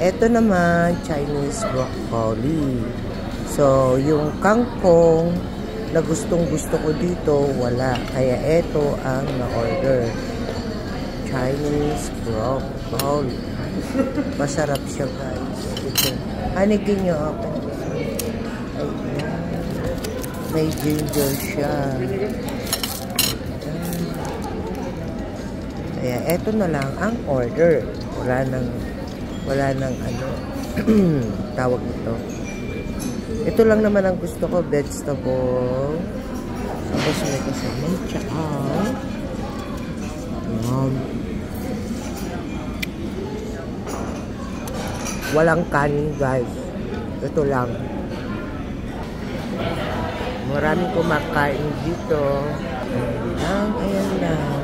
Ito naman, Chinese broccoli. So, yung kangkong na gustong-gusto ko dito, wala. Kaya ito ang na-order. Chinese broccoli. Masarap siya, guys. Ito. Hanigin nyo ako. Ayan. May ginger siya. Kaya ito na lang ang order. Wala nang ano tawag nito. Ito lang naman ang gusto ko, vegetable. Tapos may kasamang tsaa. Walang kanin, guys. Ito lang. Maraming kumakain dito. Ayan lang.